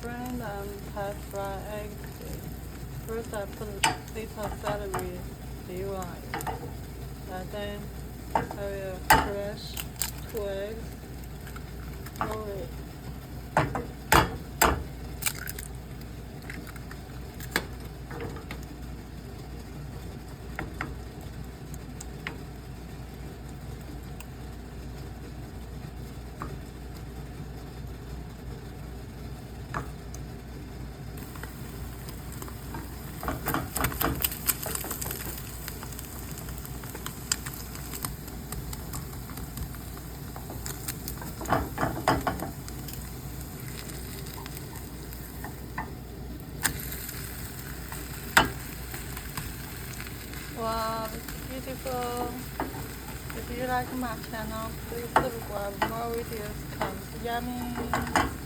different type fried egg. First I put a little celery leaf on it. And then I will crush 2 eggs. Roll it. Wow, it's beautiful. If you like my channel, please subscribe. More videos comes. Yummy.